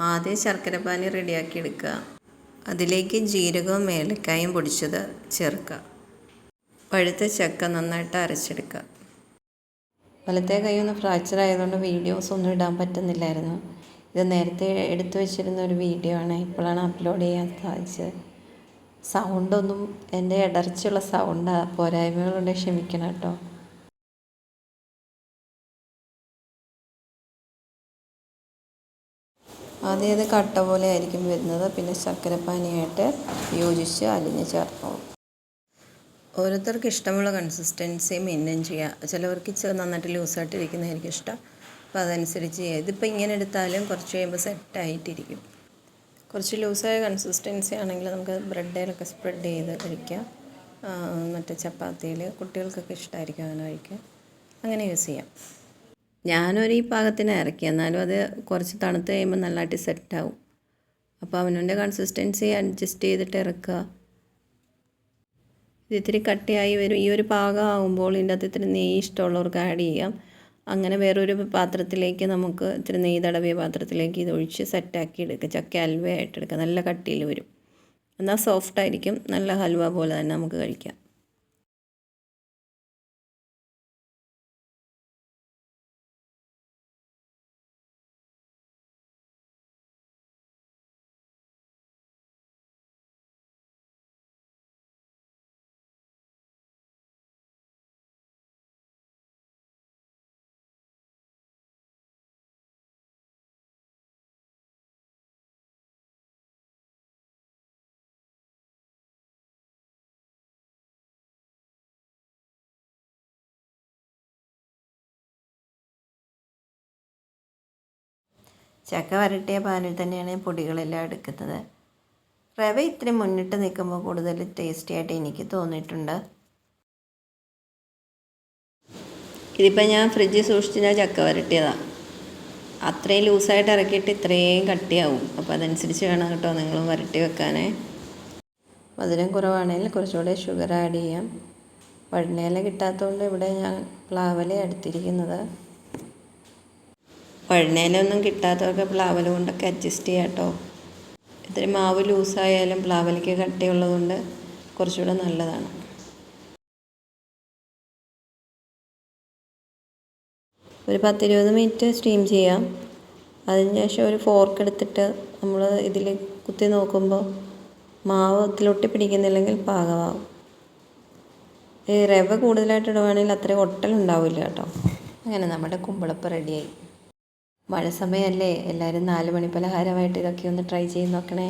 ആദ്യം ശർക്കരപ്പാനി റെഡിയാക്കി എടുക്കുക. അതിലേക്ക് ജീരകവും ഏലക്കായും പൊടിച്ചത് ചേർക്കുക. പഴുത്ത ചക്ക നന്നായിട്ട് അരച്ചെടുക്കുക. വലത്തെ കൈ ഒന്ന് ഫ്രാക്ചർ ആയതുകൊണ്ട് വീഡിയോസ് ഒന്നും ഇടാൻ പറ്റുന്നില്ലായിരുന്നു. ഇത് നേരത്തെ എടുത്തു വെച്ചിരുന്ന ഒരു വീഡിയോ ആണ്, ഇപ്പോഴാണ് അപ്ലോഡ് ചെയ്യാൻ സാധിച്ചത്. സൗണ്ടൊന്നും എൻ്റെ ഇടർച്ചയുള്ള സൗണ്ടാണ്, പോരായ്മകളുടെ ക്ഷമിക്കണം കേട്ടോ. ആദ്യം ഇത് കട്ട പോലെ ആയിരിക്കും വരുന്നത്, പിന്നെ ശർക്കരപ്പാനിയായിട്ട് യോജിച്ച് അലിഞ്ഞ് ചേർത്തോളും. ഓരോരുത്തർക്ക് ഇഷ്ടമുള്ള കൺസിസ്റ്റൻസി മെയിൻറ്റെയിൻ ചെയ്യുക. ചിലവർക്ക് നന്നായിട്ട് ലൂസായിട്ടിരിക്കുന്നതായിരിക്കും ഇഷ്ടം, അപ്പോൾ അതനുസരിച്ച് ചെയ്യുക. ഇതിപ്പോൾ ഇങ്ങനെ എടുത്താലും കുറച്ച് കഴിയുമ്പോൾ സെറ്റായിട്ടിരിക്കും. കുറച്ച് ലൂസായ കൺസിസ്റ്റൻസി ആണെങ്കിൽ നമുക്ക് ബ്രെഡിലൊക്കെ സ്പ്രെഡ് ചെയ്ത് കഴിക്കാം. മറ്റേ ചപ്പാത്തിയിൽ കുട്ടികൾക്കൊക്കെ ഇഷ്ടമായിരിക്കും അങ്ങനെ കഴിക്കാം. അങ്ങനെ യൂസ് ചെയ്യാം. ഞാനൊരു ഈ പാകത്തിന് ഇറക്കി, എന്നാലും അത് കുറച്ച് തണുത്ത് കഴിയുമ്പോൾ നല്ലതായിട്ട് സെറ്റാവും. അപ്പോൾ അവനവൻ്റെ കൺസിസ്റ്റൻസി അഡ്ജസ്റ്റ് ചെയ്തിട്ട് ഇറക്കുക. ഇത് ഇത്തിരി കട്ടിയായി വരും. ഈ ഒരു പാകം ആകുമ്പോൾ ഇതിൻ്റെ അകത്ത് ഇത്തിരി നെയ്യ് ഇഷ്ടമുള്ളവർക്ക് ആഡ് ചെയ്യാം. അങ്ങനെ വേറൊരു പാത്രത്തിലേക്ക് നമുക്ക് ഇത്തിരി നെയ്യ് തടവിയ പാത്രത്തിലേക്ക് ഇത് ഒഴിച്ച് സെറ്റാക്കി എടുക്കുക. ചക്ക ഹൽവ ആയിട്ട് എടുക്കുക. നല്ല കട്ടിയിൽ വരും, എന്നാൽ സോഫ്റ്റായിരിക്കും. നല്ല ഹൽവ പോലെ തന്നെ നമുക്ക് കഴിക്കാം. ചക്ക വരട്ടിയ പാനിൽ തന്നെയാണ് പൊടികളെല്ലാം എടുക്കുന്നത്. റവ ഇത്തിരി മുന്നിട്ട് നിൽക്കുമ്പോൾ കൂടുതൽ ടേസ്റ്റി ആയിട്ട് എനിക്ക് തോന്നിയിട്ടുണ്ട്. ഇതിപ്പോൾ ഞാൻ ഫ്രിഡ്ജിൽ സൂക്ഷിച്ച് ചക്ക വരട്ടിയതാണ്. അത്രയും ലൂസായിട്ട് ഇറക്കിയിട്ട് ഇത്രയും കട്ടിയാവും. അപ്പോൾ അതനുസരിച്ച് വേണം കേട്ടോ നിങ്ങളും വരട്ടി വെക്കാനേ. മധുരം കുറവാണെങ്കിൽ കുറച്ചുകൂടെ ഷുഗർ ആഡ് ചെയ്യാം. വഴുതനയില കിട്ടാത്തതുകൊണ്ട് ഇവിടെ ഞാൻ പ്ലാവല എടുത്തിരിക്കുന്നത്. വഴുതനയിലൊന്നും കിട്ടാത്തവർക്ക് പ്ലാവല കൊണ്ടൊക്കെ അഡ്ജസ്റ്റ് ചെയ്യാം കേട്ടോ. ഇത്തിരി മാവ് ലൂസായാലും പ്ലാവലയ്ക്ക് കട്ടിയുള്ളതുകൊണ്ട് കുറച്ചുകൂടെ നല്ലതാണ്. ഒരു 10-20 മിനിറ്റ് സ്റ്റീം ചെയ്യാം. അതിനുശേഷം ഒരു ഫോർക്ക് എടുത്തിട്ട് നമ്മൾ ഇതിൽ കുത്തി നോക്കുമ്പോൾ മാവ് ഇതിലൊട്ടി പിടിക്കുന്നില്ലെങ്കിൽ പാകമാവും. ഈ റവ കൂടുതലായിട്ട് ഇടുവാണെങ്കിൽ അത്രയും ഒട്ടലുണ്ടാവില്ല കേട്ടോ. അങ്ങനെ നമ്മുടെ കുമ്പളപ്പം റെഡിയായി. മഴ സമയമല്ലേ, എല്ലാവരും 4 മണി പലഹാരമായിട്ട് ഇതൊക്കെ ഒന്ന് ട്രൈ ചെയ്ത് നോക്കണേ.